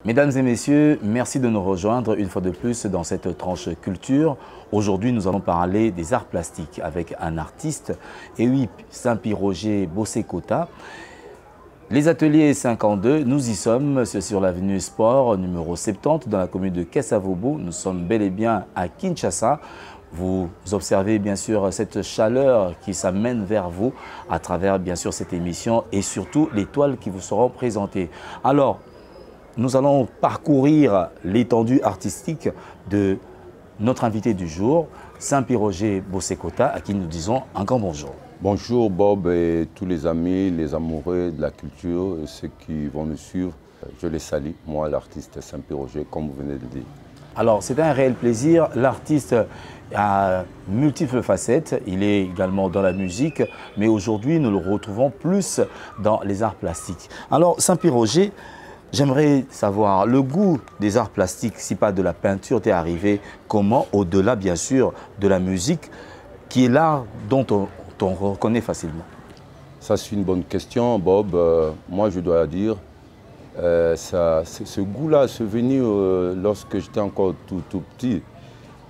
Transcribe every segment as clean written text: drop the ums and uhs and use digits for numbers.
Mesdames et messieurs, merci de nous rejoindre une fois de plus dans cette tranche culture. Aujourd'hui, nous allons parler des arts plastiques avec un artiste, Ewip Saint-Roger Bossekota. Les ateliers 52, nous y sommes, c'est sur l'avenue Sport, numéro 70, dans la commune de Kessavobo. Nous sommes bel et bien à Kinshasa. Vous observez bien sûr cette chaleur qui s'amène vers vous à travers bien sûr cette émission et surtout les toiles qui vous seront présentées. Alors, nous allons parcourir l'étendue artistique de notre invité du jour, Saint-Roger Bossekota, à qui nous disons un grand bonjour. Bonjour Bob et tous les amis, les amoureux de la culture et ceux qui vont nous suivre. Je les salue, moi l'artiste Saint-Roger, comme vous venez de le dire. Alors c'est un réel plaisir, l'artiste a multiples facettes, il est également dans la musique, mais aujourd'hui nous le retrouvons plus dans les arts plastiques. Alors Saint-Roger, j'aimerais savoir, le goût des arts plastiques, si pas de la peinture, t'est arrivé comment, au-delà bien sûr de la musique, qui est l'art dont on reconnaît facilement? Ça c'est une bonne question Bob. Moi je dois dire, ce goût-là c'est venu lorsque j'étais encore tout petit.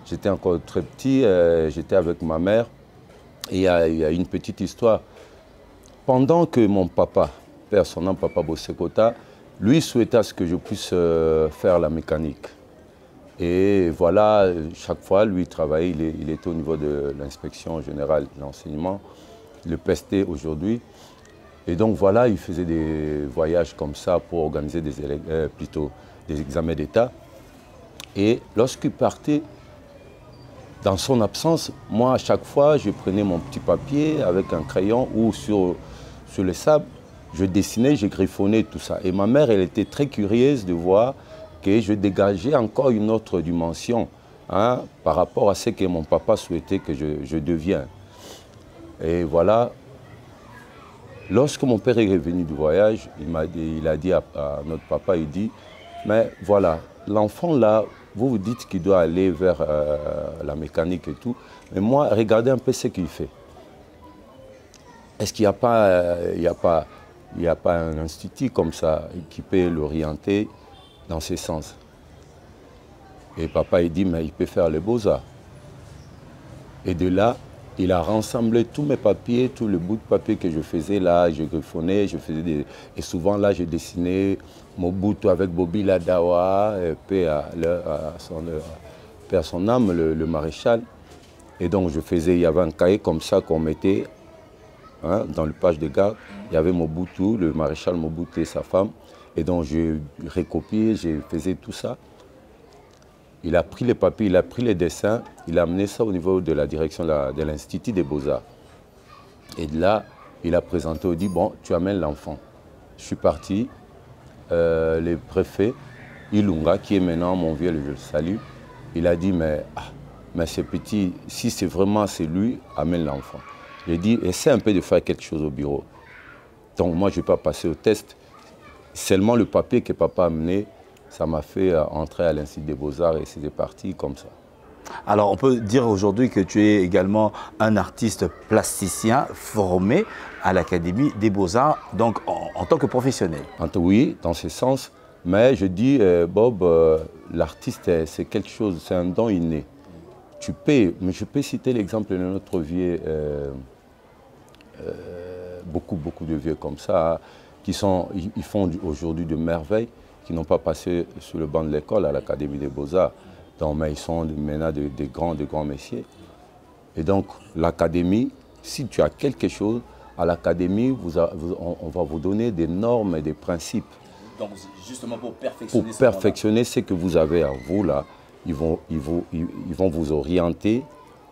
J'étais encore très petit, j'étais avec ma mère et il y a une petite histoire. Pendant que mon papa, père son nom, papa Bossekota, lui souhaitait à ce que je puisse faire la mécanique. Et voilà, chaque fois, lui travaillait, il était au niveau de l'inspection générale de l'enseignement, le PST aujourd'hui. Et donc voilà, il faisait des voyages comme ça pour organiser des examens d'État. Et lorsqu'il partait, dans son absence, moi à chaque fois, je prenais mon petit papier avec un crayon ou sur le sable, je dessinais, je griffonnais tout ça. Et ma mère, elle était très curieuse de voir que je dégageais encore une autre dimension par rapport à ce que mon papa souhaitait que je devienne. Et voilà, lorsque mon père est revenu du voyage, il a dit à notre papa, il dit, mais voilà, l'enfant là, vous vous dites qu'il doit aller vers la mécanique et tout, mais moi, regardez un peu ce qu'il fait. Est-ce qu'il n'y a pas un institut comme ça qui peut l'orienter dans ce sens? Et papa, il dit, mais il peut faire les beaux-arts. Et de là, il a rassemblé tous mes papiers, tous les bouts de papier que je faisais là, je griffonnais, et souvent là, je dessinais Mobutu avec Bobi Ladawa, paix à son âme, le maréchal. Et donc, il y avait un cahier comme ça qu'on mettait dans le page de garde. Il y avait Mobutu, le maréchal Mobutu et sa femme. Et donc, je recopiais, je faisais tout ça. Il a pris les papiers, il a pris les dessins, il a amené ça au niveau de la direction de l'Institut des Beaux-Arts. Et de là, il a présenté, il dit, bon, tu amènes l'enfant. Je suis parti, le préfet, Ilunga, qui est maintenant mon vieux, je le salue, il a dit, mais ce petit, si c'est vraiment lui, amène l'enfant. J'ai dit, essaie un peu de faire quelque chose au bureau. Donc moi, je ne vais pas passer au test. Seulement le papier que papa a amené, ça m'a fait entrer à l'Institut des Beaux-Arts et c'était parti comme ça. Alors, on peut dire aujourd'hui que tu es également un artiste plasticien formé à l'Académie des Beaux-Arts, donc en tant que professionnel. Oui, dans ce sens. Mais je dis, Bob, l'artiste, c'est quelque chose, c'est un don inné. Mais je peux citer l'exemple de notre vieux, beaucoup de vieux comme ça, ils font aujourd'hui de merveilles, qui n'ont pas passé sur le banc de l'école à l'Académie des Beaux-Arts. Mais ils sont maintenant des grands messieurs. Et donc, l'Académie, si tu as quelque chose, à l'Académie, on va vous donner des normes et des principes. Donc, justement pour perfectionner ce que vous avez à vous, là, ils vont vous orienter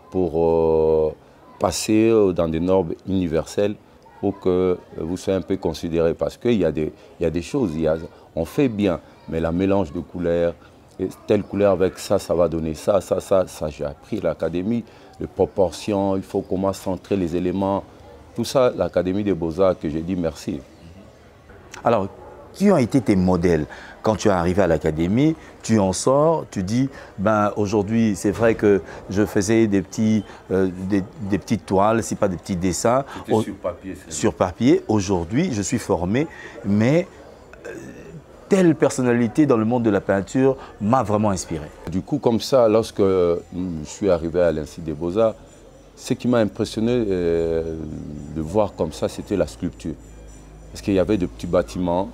pour passer dans des normes universelles pour que vous soyez un peu considéré. Parce qu'il y a des choses, on fait bien, mais la mélange de couleurs, telle couleur avec ça, ça va donner ça, j'ai appris à l'Académie, les proportions, il faut comment centrer les éléments. Tout ça, l'Académie des Beaux-Arts, que j'ai dit merci. Alors, qui ont été tes modèles? Quand tu es arrivé à l'Académie, tu en sors, tu dis, ben, aujourd'hui, c'est vrai que je faisais des petites toiles, si pas des petits dessins. Sur papier. Sur papier. Aujourd'hui, je suis formé, mais telle personnalité dans le monde de la peinture m'a vraiment inspiré. Du coup, comme ça, lorsque je suis arrivé à l'Institut des Beaux-Arts, ce qui m'a impressionné de voir comme ça, c'était la sculpture. Parce qu'il y avait de petits bâtiments,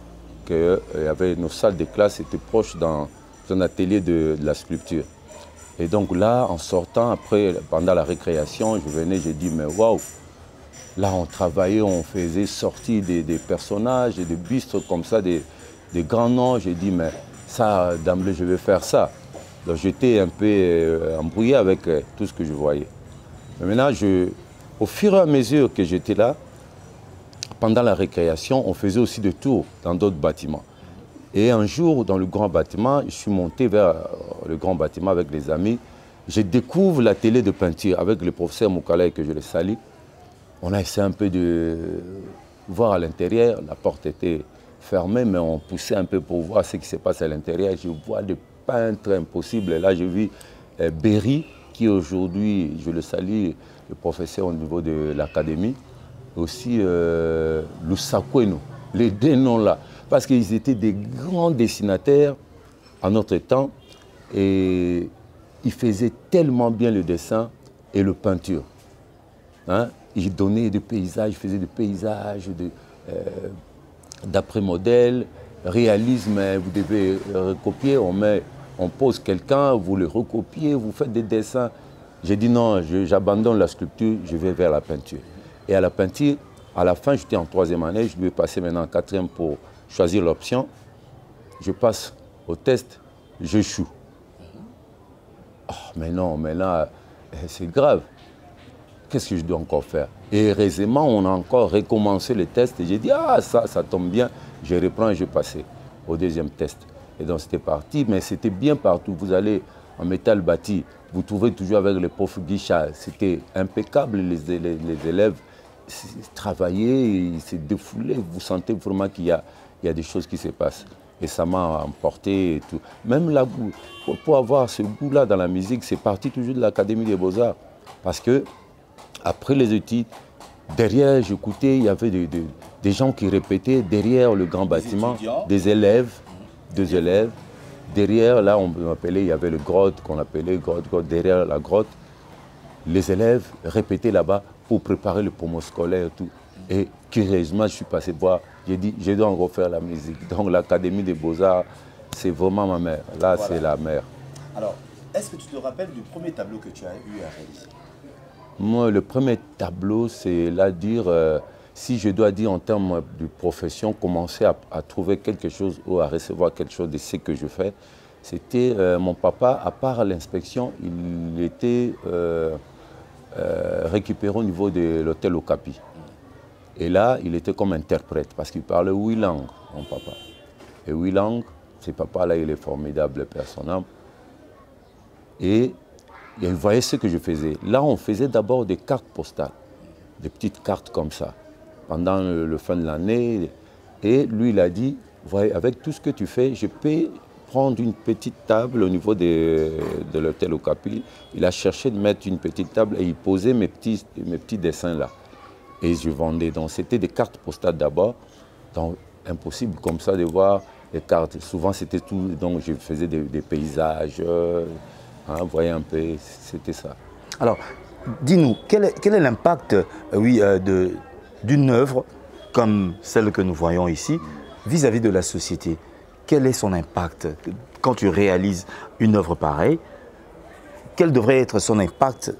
nos salles de classe étaient proches d'un atelier de la sculpture. Et donc là, en sortant, après, pendant la récréation, je venais, j'ai dit, mais waouh, là on travaillait, on faisait sortir des personnages et des bustes comme ça, des grands noms. J'ai dit, mais ça, d'emblée, je vais faire ça. Donc j'étais un peu embrouillé avec tout ce que je voyais. Mais maintenant, au fur et à mesure que j'étais là, pendant la récréation, on faisait aussi des tours dans d'autres bâtiments. Et un jour, dans le grand bâtiment, je suis monté vers le grand bâtiment avec les amis. Je découvre l'atelier de peinture avec le professeur Moukalaï, que je le salue. On a essayé un peu de voir à l'intérieur. La porte était fermée, mais on poussait un peu pour voir ce qui se passe à l'intérieur. Je vois des peintres impossibles. Et là, j'ai vu Berry, qui aujourd'hui, je le salue, le professeur au niveau de l'académie. Aussi Lusakweno, les deux noms-là. Parce qu'ils étaient des grands dessinateurs à notre temps. Et ils faisaient tellement bien le dessin et la peinture. Hein? Ils donnaient des paysages, ils faisaient des paysages d'après modèle, réalisme, vous devez recopier, on pose quelqu'un, vous le recopiez, vous faites des dessins. J'ai dit non, j'abandonne la sculpture, je vais vers la peinture. Et à la peinture, à la fin, j'étais en 3e année, je devais passer maintenant en 4e pour choisir l'option. Je passe au test, j'échoue. Oh, mais non, mais là, c'est grave. Qu'est-ce que je dois encore faire? Et heureusement, on a encore recommencé le test. Et j'ai dit, ah, ça tombe bien. Je reprends et je passais au 2e test. Et donc, c'était parti. Mais c'était bien partout. Vous allez en métal bâti, vous trouvez toujours avec le prof Guichard. C'était impeccable. Les élèves travaillaient, ils se défoulaient. Vous sentez vraiment qu'il y a des choses qui se passent. Et ça m'a emporté et tout. Même la goût. Pour avoir ce goût-là dans la musique, c'est parti toujours de l'Académie des Beaux-Arts. Parce que après les études, derrière, j'écoutais, il y avait des gens qui répétaient derrière le grand bâtiment, des élèves. Derrière, là, on appelait, il y avait le grotte qu'on appelait grotte, derrière la grotte. Les élèves répétaient là-bas pour préparer le promo scolaire et tout. Et curieusement, je suis passé voir, j'ai dit, je dois en refaire la musique. Donc l'Académie des Beaux-Arts, c'est vraiment ma mère. Là, voilà. C'est la mère. Alors, est-ce que tu te rappelles du premier tableau que tu as eu à réaliser? Moi, le premier tableau, c'est là dire, si je dois dire en termes de profession, commencer à trouver quelque chose ou à recevoir quelque chose de ce que je fais, c'était mon papa, à part l'inspection, il était récupéré au niveau de l'hôtel Okapi. Et là, il était comme interprète, parce qu'il parlait 8 langues, mon papa. Et 8 langues, ce papa-là, il est formidable, personnel. Et il voyait ce que je faisais. Là, on faisait d'abord des cartes postales, des petites cartes comme ça, pendant le fin de l'année. Et lui, il a dit, voyez, avec tout ce que tu fais, je peux prendre une petite table au niveau de l'hôtel Okapi. Il a cherché de mettre une petite table et il posait mes petits dessins là. Et je vendais. Donc c'était des cartes postales d'abord. Donc impossible comme ça de voir les cartes. Souvent c'était tout. Donc je faisais des paysages. Vous voyez un peu, c'était ça. Alors, dis-nous, quel est l'impact d'une œuvre comme celle que nous voyons ici vis-à-vis de la société? Quel est son impact quand tu réalises une œuvre pareille? Quel devrait être son impact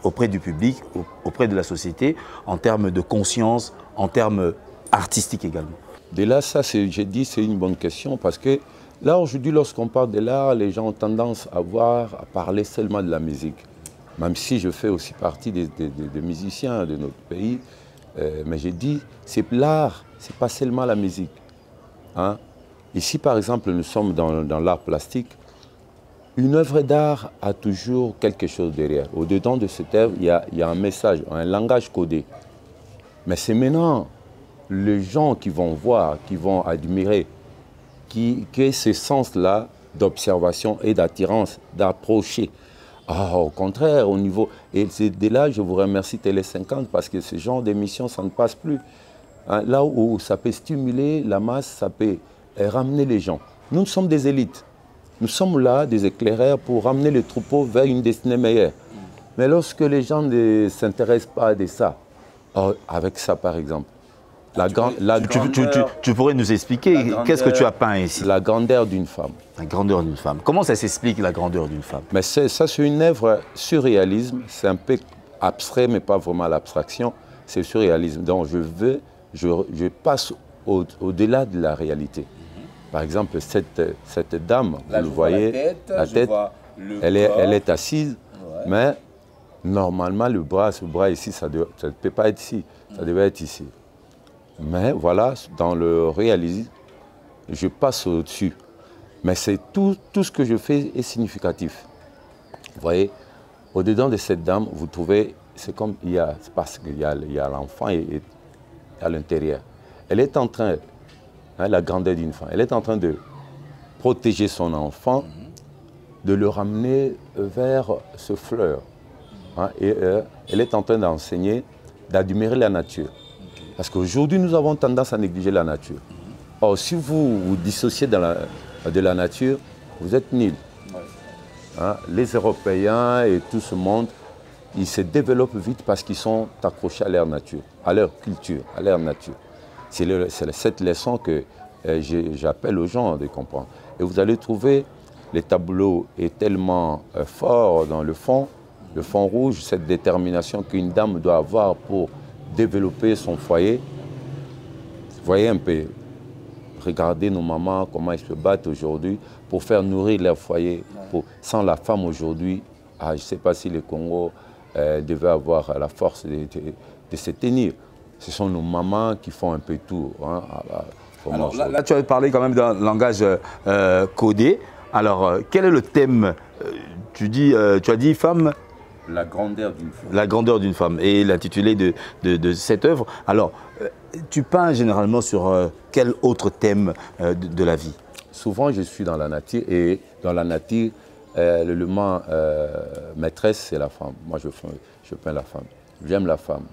auprès du public, auprès de la société, en termes de conscience, en termes artistiques également? De là, ça, j'ai dit, c'est une bonne question parce que là, aujourd'hui, lorsqu'on parle de l'art, les gens ont tendance à parler seulement de la musique. Même si je fais aussi partie des musiciens de notre pays, mais j'ai dit, c'est l'art, c'est pas seulement la musique. Hein? Ici, par exemple, nous sommes dans l'art plastique. Une œuvre d'art a toujours quelque chose derrière. Au-dedans de cette œuvre, il y a un message, un langage codé. Mais c'est maintenant les gens qui vont voir, qui vont admirer, qui ont ce sens-là d'observation et d'attirance, d'approcher. Ah, au contraire, au niveau... Et c'est de là, je vous remercie Télé 50 parce que ce genre d'émission, ça ne passe plus. Hein, là où ça peut stimuler la masse, ça peut ramener les gens. Nous sommes des élites. Nous sommes là, des éclaireurs, pour ramener le troupeau vers une destinée meilleure. Mais lorsque les gens ne s'intéressent pas à ça, avec ça par exemple, tu pourrais nous expliquer qu'est-ce que tu as peint ici? La grandeur d'une femme. La grandeur d'une femme. Comment ça s'explique, la grandeur d'une femme? Mais ça, c'est une œuvre surréalisme. C'est un peu abstrait, mais pas vraiment l'abstraction. C'est surréalisme. Donc je passe au-delà de la réalité. Par exemple, cette dame, vous le voyez, la tête, elle est assise, mais normalement, ce bras ici, ça ne peut pas être ici, ça devait être ici. Mais voilà, dans le réalisme, je passe au-dessus. Mais c'est tout ce que je fais est significatif. Vous voyez, au-dedans de cette dame, vous trouvez, c'est comme parce qu'il y a l'enfant à l'intérieur. Elle est en train, la grandeur d'une femme, elle est en train de protéger son enfant, de le ramener vers ce fleur. Et elle est en train d'enseigner, d'admirer la nature. Parce qu'aujourd'hui, nous avons tendance à négliger la nature. Or, si vous vous dissociez de la nature, vous êtes nuls. Les Européens et tout ce monde, ils se développent vite parce qu'ils sont accrochés à leur nature, à leur culture, à leur nature. C'est cette leçon que j'appelle aux gens de comprendre. Et vous allez trouver, le tableau est tellement fort dans le fond rouge, cette détermination qu'une dame doit avoir pour développer son foyer. Vous voyez un peu, regardez nos mamans, comment elles se battent aujourd'hui pour faire nourrir leur foyer. Sans la femme aujourd'hui, je ne sais pas si le Congo devait avoir la force de se tenir. Ce sont nos mamans qui font un peu tout. Alors là, tu as parlé quand même d'un langage codé. Alors, quel est le thème? Tu as dit femme? La grandeur d'une femme. La grandeur d'une femme. Et l'intitulé de cette œuvre. Alors, tu peins généralement sur quel autre thème de la vie? Souvent, je suis dans la nature. Et dans la nature, l'élément maîtresse, c'est la femme. Moi, je peins la femme. J'aime la femme.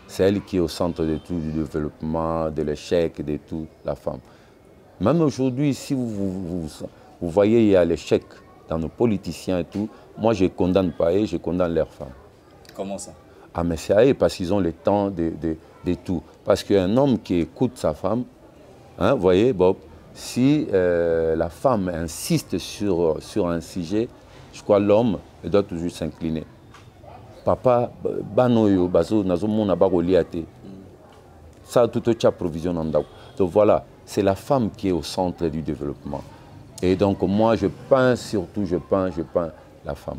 C'est elle qui est au centre de tout, du développement, de l'échec, de tout, la femme. Même aujourd'hui, si vous voyez, il y a l'échec dans nos politiciens et tout. Moi, je ne condamne pas eux, je condamne leurs femmes. Comment ça? Ah, mais c'est à eux, parce qu'ils ont le temps de tout. Parce qu'un homme qui écoute sa femme, vous voyez, Bob, si la femme insiste sur un sujet, je crois que l'homme doit toujours s'incliner. Papa, banoyo, bazo, nazomona bagoliate. Ça, tout est provision. Donc voilà, c'est la femme qui est au centre du développement. Et donc moi, je peins surtout, je peins la femme.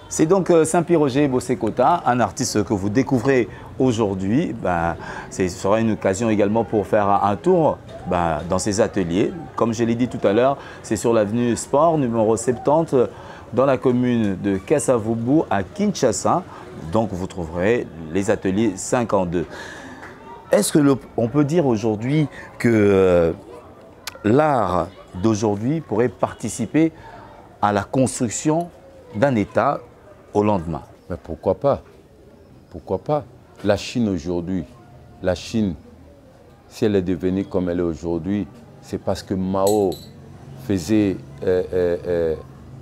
C'est donc Saint-Pierre-Roger Bossekota, un artiste que vous découvrez aujourd'hui. Ce sera une occasion également pour faire un tour dans ses ateliers. Comme je l'ai dit tout à l'heure, c'est sur l'avenue Sport, numéro 70, dans la commune de Kasavubu à Kinshasa. Donc vous trouverez les ateliers 52. Est-ce qu'on peut dire aujourd'hui que l'art d'aujourd'hui pourrait participer à la construction d'un État au lendemain? Mais pourquoi pas? Pourquoi pas? La Chine aujourd'hui, si elle est devenue comme elle est aujourd'hui, c'est parce que Mao faisait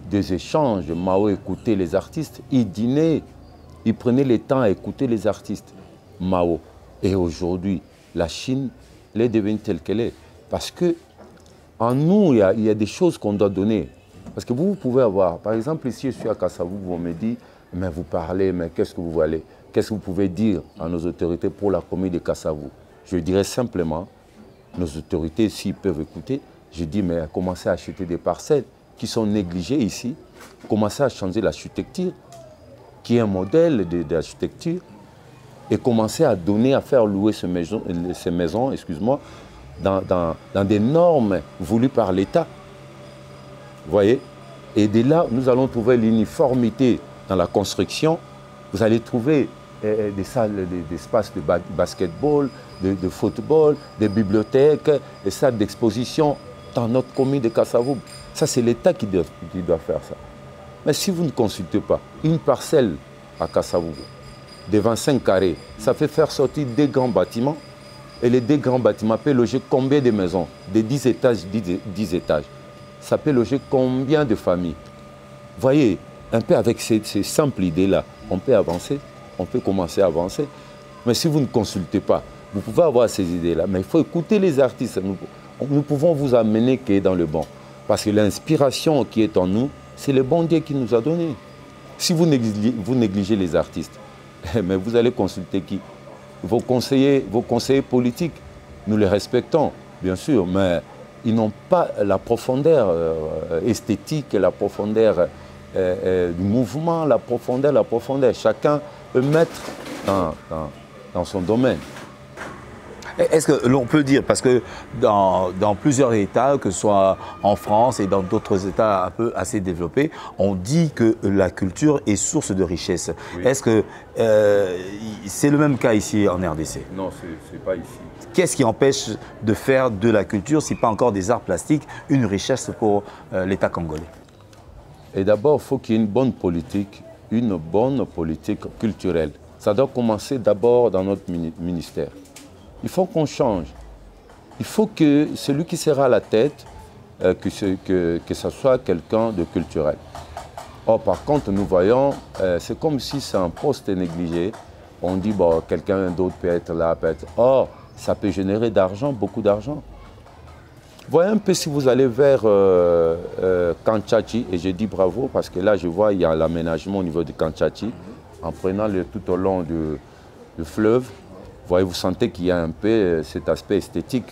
des échanges. Mao écoutait les artistes, il dînait, il prenait le temps à écouter les artistes. Mao. Et aujourd'hui, la Chine, elle est devenue telle qu'elle est. Parce que en nous, il y a des choses qu'on doit donner. Parce que vous pouvez avoir, par exemple, ici, je suis à Kasavubu, vous me dites, mais vous parlez, mais qu'est-ce que vous voulez? Qu'est-ce que vous pouvez dire à nos autorités pour la commune de Kasavubu? Je dirais simplement, nos autorités, s'ils peuvent écouter, je dis, mais commencez à acheter des parcelles qui sont négligées ici, commencez à changer l'architecture, qui est un modèle d'architecture, et commencez à donner, à faire louer ces maisons, excuse-moi, dans des normes voulues par l'État. Vous voyez? Et de là, nous allons trouver l'uniformité dans la construction. Vous allez trouver des salles, des espaces de basketball, de football, des bibliothèques, des salles d'exposition dans notre commune de Kasavubu. Ça, c'est l'État qui doit faire ça. Mais si vous ne consultez pas, une parcelle à Kasavubu, de 25 carrés, ça fait faire sortir des grands bâtiments Et les 2 grands bâtiments peuvent loger combien de maisons? Des 10 étages, 10 étages. Ça peut loger combien de familles? Voyez, un peu avec ces simples idées-là, on peut avancer, on peut commencer à avancer. Mais si vous ne consultez pas, vous pouvez avoir ces idées-là, mais il faut écouter les artistes. Nous pouvons vous amener qui est dans le bon. Parce que l'inspiration qui est en nous, c'est le bon Dieu qui nous a donné. Si vous négligez les artistes, mais vous allez consulter qui? Vos conseillers politiques. Nous les respectons, bien sûr, mais ils n'ont pas la profondeur esthétique, la profondeur du mouvement, la profondeur. Chacun peut mettre dans son domaine. Est-ce que l'on peut dire, parce que dans plusieurs États, que ce soit en France et dans d'autres États un peu assez développés, on dit que la culture est source de richesse. Oui. Est-ce que c'est le même cas ici en RDC? Non, ce n'est pas ici. Qu'est-ce qui empêche de faire de la culture, si pas encore des arts plastiques, une richesse pour l'État congolais? Et d'abord, il faut qu'il y ait une bonne politique culturelle. Ça doit commencer d'abord dans notre ministère. Il faut qu'on change. Il faut que celui qui sera à la tête, que ce soit quelqu'un de culturel. Or, par contre, nous voyons, c'est comme si c'est un poste négligé. On dit, bon, quelqu'un d'autre peut être là, peut être... Or, ça peut générer d'argent, beaucoup d'argent. Voyez un peu si vous allez vers Kanchachi, et je dis bravo, parce que là, je vois, il y a l'aménagement au niveau de Kanchachi, en prenant tout au long du fleuve. Vous sentez qu'il y a un peu cet aspect esthétique.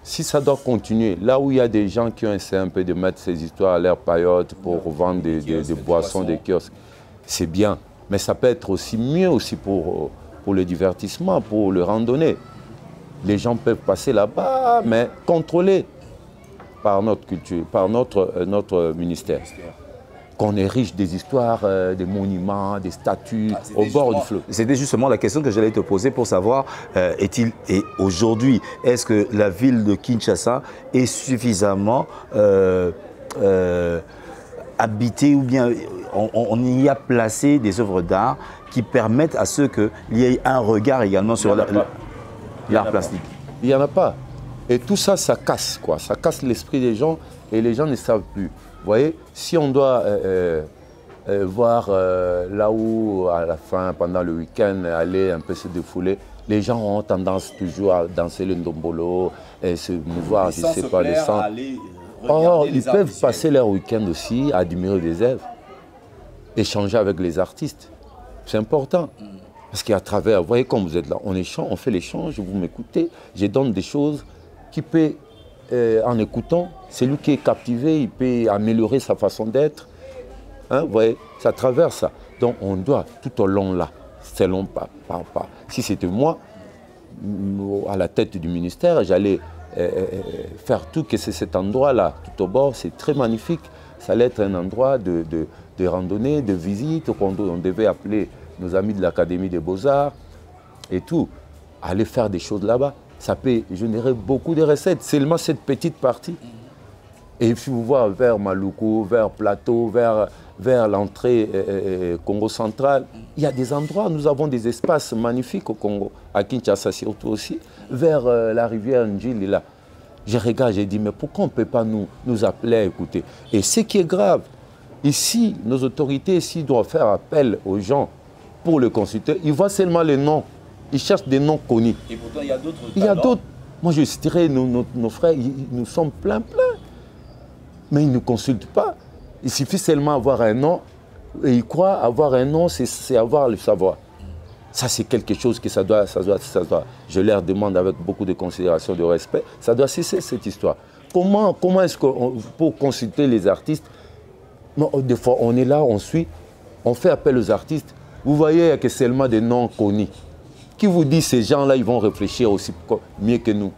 Si ça doit continuer, là où il y a des gens qui ont essayé un peu de mettre ces histoires à l'air paillote pour vendre des boissons, des kiosques, c'est bien. Mais ça peut être aussi mieux aussi pour le divertissement, pour le randonnée. Les gens peuvent passer là-bas, mais contrôlés par notre culture, par notre ministère. Qu'on érige des histoires, des monuments, des statues au bord du fleuve. C'était justement la question que j'allais te poser pour savoir, aujourd'hui, est-ce que la ville de Kinshasa est suffisamment habitée, ou bien on y a placé des œuvres d'art qui permettent à ceux qu'il y ait un regard également sur l'art plastique? Il n'y en a pas. Et tout ça, ça casse, quoi. Ça casse l'esprit des gens et les gens ne savent plus. Vous voyez, si on doit voir là où, à la fin, pendant le week-end, aller un peu se défouler, les gens ont tendance toujours à danser le ndombolo et se mouvoir, je ne sais pas, le sang. Or, ils peuvent passer leur week-end aussi à admirer des œuvres, échanger avec les artistes. C'est important. Parce qu'à travers, vous voyez, comme vous êtes là, on fait l'échange, vous m'écoutez, je donne des choses qui peuvent... en écoutant, celui qui est captivé, il peut améliorer sa façon d'être. Hein, vous voyez, ça traverse ça. Donc on doit, tout au long là, selon pas. Si c'était moi, à la tête du ministère, j'allais faire tout que c'est cet endroit-là, tout au bord, c'est très magnifique. Ça allait être un endroit de randonnée, de visite, qu'on devait appeler nos amis de l'Académie des Beaux-Arts et tout. Aller faire des choses là-bas. Ça peut générer beaucoup de recettes, seulement cette petite partie. Et si vous voyez vers Maluku, vers Plateau, vers l'entrée Congo central, il y a des endroits, nous avons des espaces magnifiques au Congo, à Kinshasa surtout aussi, vers la rivière Njili là. Je regarde, j'ai dit, mais pourquoi on ne peut pas nous appeler à écouter? Et ce qui est grave, ici, nos autorités ici doivent faire appel aux gens pour le consulter. Ils voient seulement les noms. Ils cherchent des noms connus. Et pourtant, il y a d'autres. Il y a d'autres. Moi, je dirais, nos frères, nous sommes plein. Mais ils ne consultent pas. Il suffit seulement d'avoir un nom. Et ils croient avoir un nom, c'est avoir le savoir. Ça, c'est quelque chose que ça doit. Je leur demande avec beaucoup de considération, de respect. Ça doit cesser cette histoire. Comment est-ce qu'on pour consulter les artistes? Non, des fois, on est là, on suit, on fait appel aux artistes. Vous voyez que c'est seulement des noms connus. Qui vous dit ces gens-là, ils vont réfléchir aussi mieux que nous?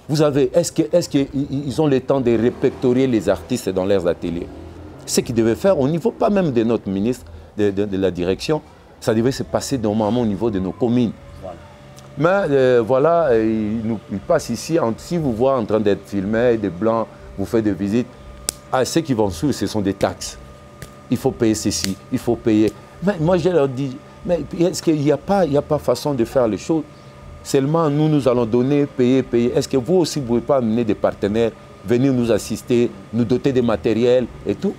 Vous avez, est-ce qu'ils ont le temps de répertorier les artistes dans leurs ateliers? Ce qu'ils devaient faire au niveau, pas même de notre ministre, de la direction, ça devait se passer normalement au niveau de nos communes. Voilà. Mais voilà, ils passent ici, si vous voyez en train d'être filmé, des blancs, vous faites des visites, ceux qui vont suivre, ce sont des taxes. Il faut payer ceci, il faut payer. Mais moi, je leur dis, mais est-ce qu'il n'y a pas façon de faire les choses? Seulement, nous allons donner, payer, payer. Est-ce que vous aussi, vous ne pouvez pas amener des partenaires, venir nous assister, nous doter de matériel et tout?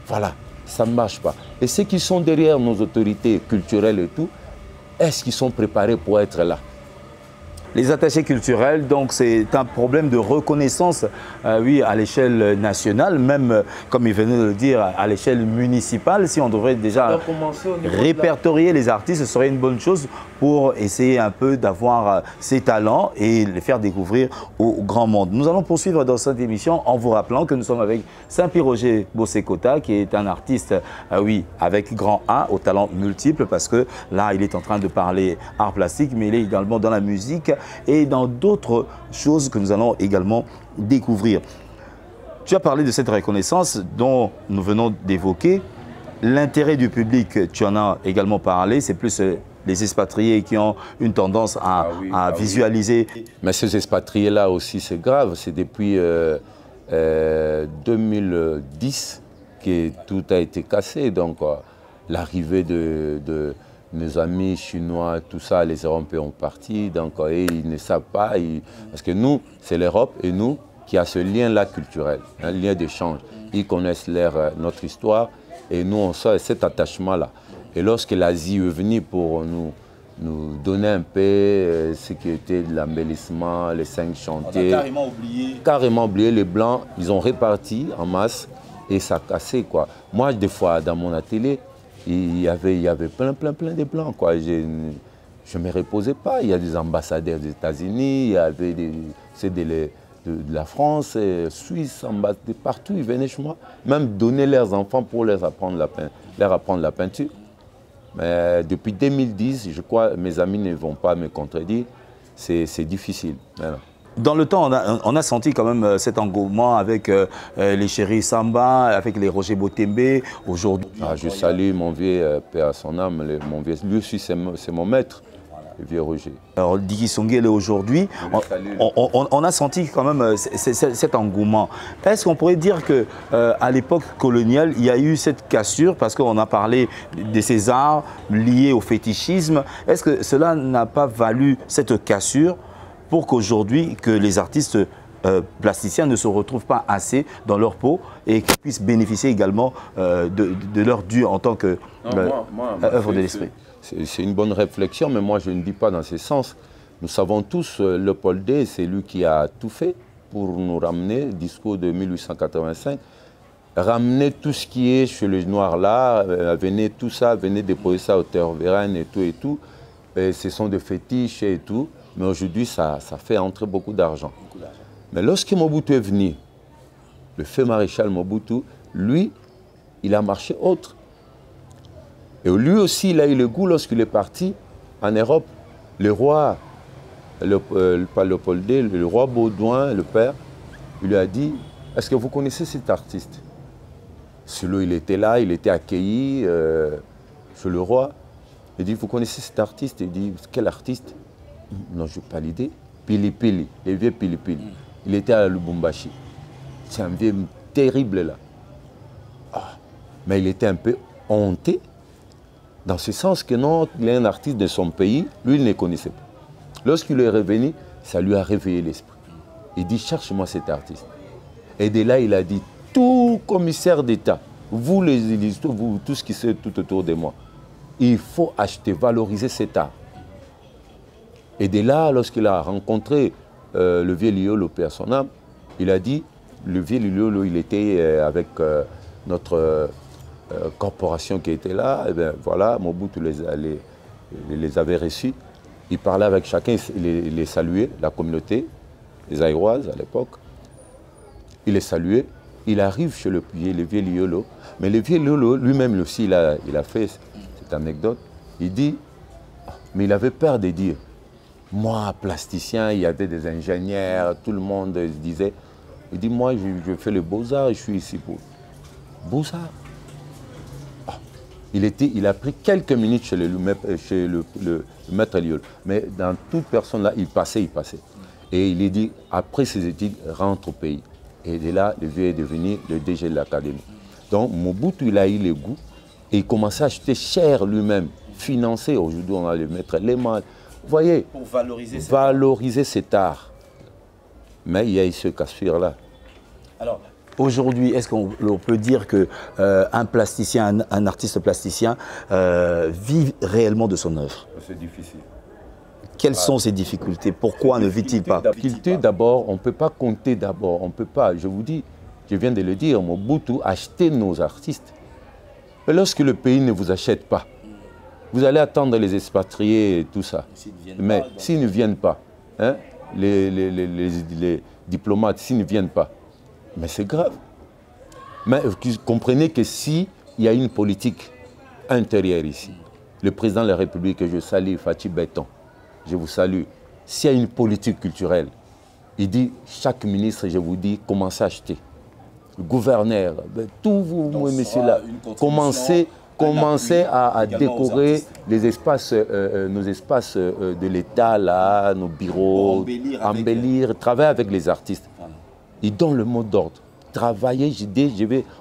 Voilà, ça ne marche pas. Et ceux qui sont derrière nos autorités culturelles et tout, est-ce qu'ils sont préparés pour être là? Les attachés culturels, donc c'est un problème de reconnaissance, oui, à l'échelle nationale, même, comme il venait de le dire, à l'échelle municipale. Si on devrait déjà répertorier les artistes, ce serait une bonne chose pour essayer un peu d'avoir ces talents et les faire découvrir au grand monde. Nous allons poursuivre dans cette émission en vous rappelant que nous sommes avec Saint-Pierre-Roger Bossekota, qui est un artiste, oui, avec grand A, aux talents multiples, parce que là, il est en train de parler art plastique, mais il est également dans la musique et dans d'autres choses que nous allons également découvrir. Tu as parlé de cette reconnaissance dont nous venons d'évoquer. L'intérêt du public, tu en as également parlé, c'est plus les expatriés qui ont une tendance à visualiser. Oui. Mais ces expatriés-là aussi, c'est grave. C'est depuis 2010 que tout a été cassé. Donc, l'arrivée de nos amis chinois, tout ça, les Européens ont parti, donc et ils ne savent pas, parce que nous, c'est l'Europe et nous qui a ce lien-là culturel, un lien d'échange. Ils connaissent notre histoire et nous, on sait cet attachement-là. Et lorsque l'Asie est venue pour nous donner un peu ce qui était l'embellissement, les 5 chantiers, on a carrément oublié. Carrément oublié, les Blancs, ils ont réparti en masse et ça a cassé, quoi. Moi, des fois, dans mon atelier, il y avait plein de Blancs, quoi. Je ne me reposais pas. Il y a des ambassadeurs des États-Unis, il y avait de la France, Suisse, de partout. Ils venaient chez moi, même donner leurs enfants pour leur apprendre la peinture. Mais depuis 2010, je crois, mes amis ne vont pas me contredire, c'est difficile. Voilà. Dans le temps, on a senti quand même cet engouement avec les Chéris Samba, avec les Roger Botembe. Aujourd'hui, je salue mon vieux père à son âme, lui aussi c'est mon maître, le vieux Roger. Alors Diki Songele aujourd'hui, on a senti quand même cet engouement. Est-ce qu'on pourrait dire qu'à l'époque coloniale, il y a eu cette cassure parce qu'on a parlé de ces arts liés au fétichisme. Est-ce que cela n'a pas valu cette cassure pour qu'aujourd'hui, que les artistes plasticiens ne se retrouvent pas assez dans leur peau et qu'ils puissent bénéficier également de leur dû en tant qu'œuvre de l'esprit? C'est une bonne réflexion, mais moi je ne dis pas dans ce sens. Nous savons tous, Léopold, c'est lui qui a tout fait pour nous ramener, discours de 1885, ramener tout ce qui est chez les Noirs là, venez tout ça, venez déposer ça au terre Vérane et tout, et ce sont des fétiches et tout. Mais aujourd'hui, ça fait entrer beaucoup d'argent. Mais lorsque Mobutu est venu, le feu maréchal Mobutu, lui, il a marché autre. Et lui aussi, il a eu le goût lorsqu'il est parti en Europe. Le roi, pas Léopold II, le roi Baudouin, le père, il lui a dit, est-ce que vous connaissez cet artiste? Celui-là, il était là, il était accueilli chez le roi. Il dit, vous connaissez cet artiste? Il dit, quel artiste? Non, je n'ai pas l'idée. Pili Pili, les vieux Pili Pili. Il était à Lubumbashi. C'est un vieux terrible là. Mais il était un peu honté, dans ce sens que non, il est un artiste de son pays, lui il ne connaissait pas. Lorsqu'il est revenu, ça lui a réveillé l'esprit. Il dit, cherche-moi cet artiste. Et de là, il a dit, tout commissaire d'État, vous les illustrés, vous, tout ce qui est tout autour de moi, il faut acheter, valoriser cet art. Et de là, lorsqu'il a rencontré le vieux Liolo, père son âme, il a dit, le vieux Liolo, il était avec notre corporation qui était là, et bien voilà, Mobutu les avait reçus. Il parlait avec chacun, il les saluait, la communauté, les Aïroises à l'époque. Il les saluait, il arrive chez le vieux Liolo, mais le vieux Liolo lui-même aussi, il a fait cette anecdote, il dit, mais il avait peur de dire, moi, plasticien, il y avait des ingénieurs, tout le monde disait. Il dit, moi, je fais le beaux-arts, je suis ici pour... Beaux-arts. Il a pris quelques minutes chez le maître Liol. Mais dans toute personne là, il passait. Et il lui dit, après ses études, rentre au pays. Et de là, le vieux est devenu le DG de l'académie. Donc, Mobutu, il a eu le goût et il commençait à acheter cher lui-même, financer. Aujourd'hui, on a le maître Lehmann. Vous voyez, pour valoriser cet art. Mais il y a ce casse-fire-là. Alors, aujourd'hui, est-ce qu'on peut dire qu'un plasticien, un artiste plasticien vit réellement de son œuvre? C'est difficile. Quelles sont ces difficultés? Pourquoi ne vit-il pas? Difficulté d'abord, on ne peut pas compter d'abord, on ne peut pas, je vous dis, je viens de le dire, Mobutu achetait nos artistes. Mais lorsque le pays ne vous achète pas, vous allez attendre les expatriés et tout ça. Mais s'ils ne viennent pas, hein, les diplomates, s'ils ne viennent pas, mais c'est grave. Mais comprenez que s'il y a une politique intérieure ici, le président de la République, que je salue, Fathi Béton, je vous salue, s'il y a une politique culturelle, il dit, chaque ministre, je vous dis, commencez à acheter. Le gouverneur, tous vous, messieurs là, commencez à décorer les espaces, nos espaces de l'État, là, nos bureaux, embellir, travailler avec les artistes. Ils donnent le mot d'ordre. Travailler,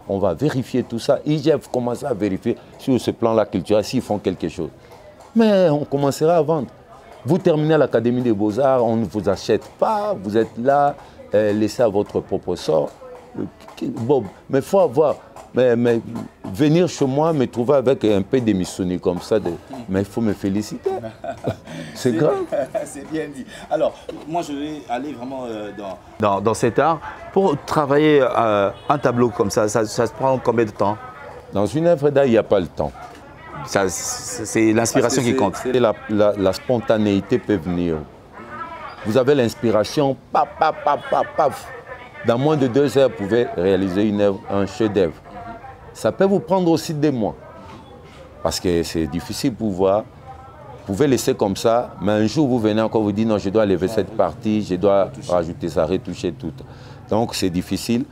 on va vérifier tout ça. IGF commence à vérifier sur ce plan-là culturel s'ils font quelque chose. Mais on commencera à vendre. Vous terminez à l'Académie des Beaux-Arts, on ne vous achète pas, vous êtes là, laissez à votre propre sort. Bon, mais il faut avoir, mais venir chez moi, me trouver avec un peu d'émissionné comme ça, mais il faut me féliciter. C'est grave. C'est bien dit. Alors, moi je vais aller vraiment dans cet art. Pour travailler un tableau comme ça se prend combien de temps? Dans une œuvre d'art, il n'y a pas le temps. C'est l'inspiration qui compte. La spontanéité peut venir. Vous avez l'inspiration, paf, paf, paf, paf, paf. Dans moins de 2 heures, vous pouvez réaliser un chef-d'œuvre. Ça peut vous prendre aussi des mois. Parce que c'est difficile pour voir. Vous pouvez laisser comme ça, mais un jour, vous venez encore vous dire non, je dois lever cette partie, je dois rajouter ça, retoucher tout. Donc, c'est difficile.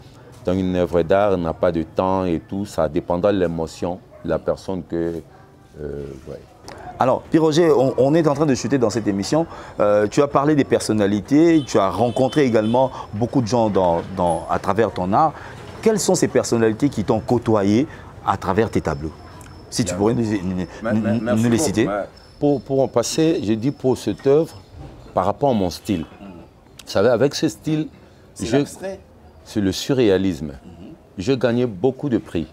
Dans une œuvre d'art, on n'a pas de temps et tout. Ça dépendra de l'émotion de la personne que... ouais. Alors, Pierre-Roger, on est en train de chuter dans cette émission. Tu as parlé des personnalités, tu as rencontré également beaucoup de gens à travers ton art. Quelles sont ces personnalités qui t'ont côtoyé à travers tes tableaux? Si tu pourrais nous les citer. Pour en passer, j'ai dit pour cette œuvre, par rapport à mon style. Vous savez, avec ce style, c'est le surréalisme. Je gagnais beaucoup de prix.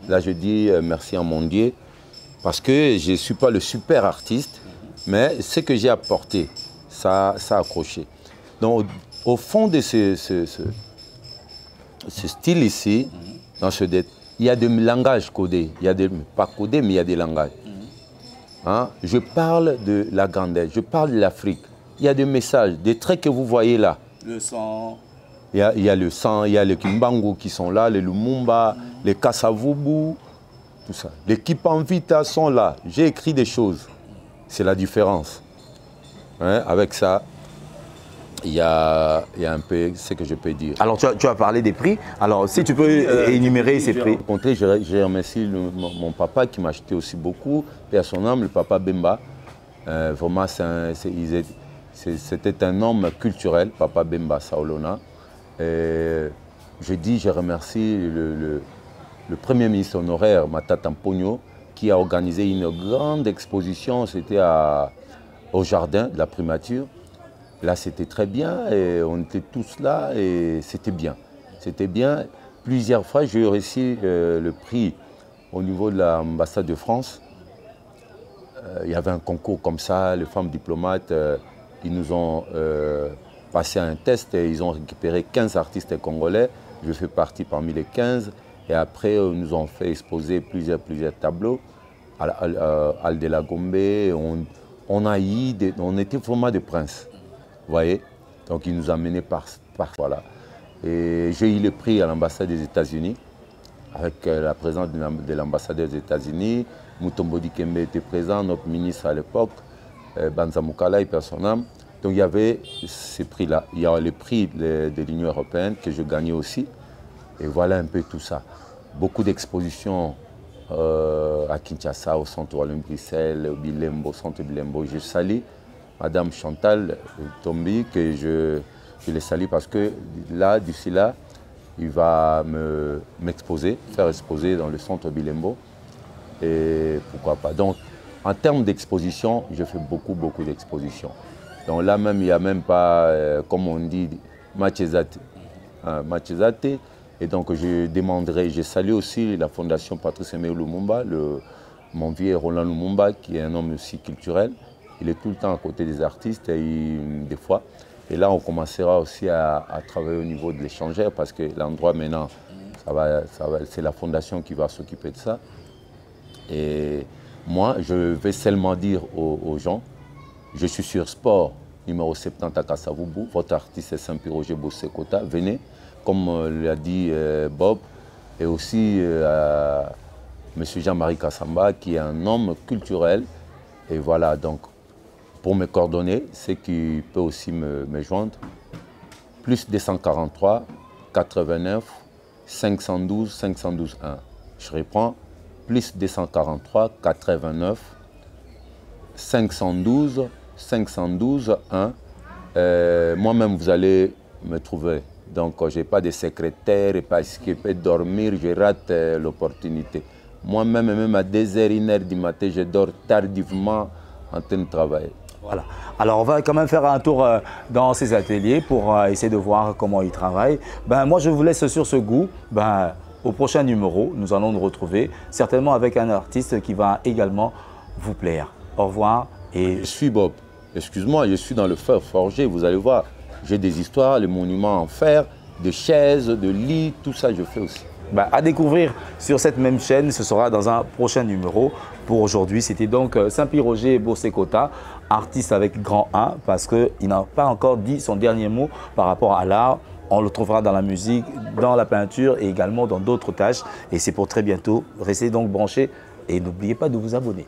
Là, je dis merci à mon Dieu. Parce que je ne suis pas le super artiste, mais ce que j'ai apporté, ça a accroché. Donc, au fond de ce style ici, il y a des langages codés. Il y a pas codés, mais il y a des langages. Hein? Je parle de la grandeur, je parle de l'Afrique. Il y a des messages, des traits que vous voyez là. Le sang. Il y a le sang, il y a les Kimbangu qui sont là, les Lumumba, les Kassavubu. Tout ça. L'équipe en vita sont là. J'ai écrit des choses. C'est la différence. Hein? Avec ça, il y a un peu ce que je peux dire. Alors, tu as parlé des prix. Alors, si tu peux énumérer ces prix. Je remercie mon papa qui m'a acheté aussi beaucoup. Et à son âme, le papa Bemba. Vraiment, c'était un homme culturel, papa Bemba Saolona. Je remercie le Premier ministre honoraire, Matata Mpogno, qui a organisé une grande exposition, c'était au jardin de la primature. Là, c'était très bien, et on était tous là, et c'était bien. C'était bien. Plusieurs fois, j'ai reçu le prix au niveau de l'ambassade de France. Il y avait un concours comme ça, les femmes diplomates, ils nous ont passé un test, et ils ont récupéré 15 artistes congolais. Je fais partie parmi les 15. Et après, ils nous ont fait exposer plusieurs tableaux. Al de la Gombe, on était vraiment des princes. Vous voyez? Donc, ils nous ont menés par voilà. Et j'ai eu le prix à l'ambassade des États-Unis, avec la présence de l'ambassadeur des États-Unis. Mutombo Dikembe était présent, notre ministre à l'époque, Banza Mukala et personne. Donc, il y avait ces prix-là. Il y a le prix de l'Union européenne que je gagnais aussi. Et voilà un peu tout ça. Beaucoup d'expositions à Kinshasa, au centre Olympique Bruxelles, au Bilembo, au centre Bilembo. Je salue Madame Chantal Tombi, que je les salue parce que là, d'ici là, il va m'exposer, faire exposer dans le centre Bilembo. Et pourquoi pas. Donc, En termes d'exposition, je fais beaucoup d'expositions. Donc là même, il n'y a même pas, comme on dit, Machezate. Machezate. Et donc je demanderai, je salue aussi la fondation Patrice Aimé Lumumba, mon vieux Roland Lumumba, qui est un homme aussi culturel. Il est tout le temps à côté des artistes, des fois. Et là, on commencera aussi à travailler au niveau de l'échangeur, parce que l'endroit maintenant, c'est la fondation qui va s'occuper de ça. Et moi, je vais seulement dire aux gens, je suis sur Sport, numéro 70 à Kasavubu, votre artiste est Saint-Piroger Bossekota, venez, comme l'a dit Bob, et aussi M. Jean-Marie Kassamba, qui est un homme culturel. Et voilà, donc, pour me coordonner, c'est qui peut aussi me joindre, plus 243 89 512 512 1. Je reprends, plus 243 89 512 512 1. Moi-même, vous allez me trouver. Donc, je n'ai pas de secrétaire, et parce que je peux dormir, je rate l'opportunité. Moi-même, même à 2h, 1h du matin, je dors tardivement en train de travailler. Voilà. Alors, on va quand même faire un tour dans ces ateliers pour essayer de voir comment ils travaillent. Moi, je vous laisse sur ce goût. Au prochain numéro, nous allons nous retrouver certainement avec un artiste qui va également vous plaire. Au revoir. Et... Je suis Bob. Excuse-moi, je suis dans le fer forgé. Vous allez voir, j'ai des histoires, les monuments en fer, des chaises, de lits, tout ça, je fais aussi. À découvrir sur cette même chaîne, ce sera dans un prochain numéro. Pour aujourd'hui, c'était donc Saint-Piroger Bossekota, artiste avec grand A, parce qu'il n'a pas encore dit son dernier mot par rapport à l'art. On le trouvera dans la musique, dans la peinture et également dans d'autres tâches. Et c'est pour très bientôt. Restez donc branchés et n'oubliez pas de vous abonner.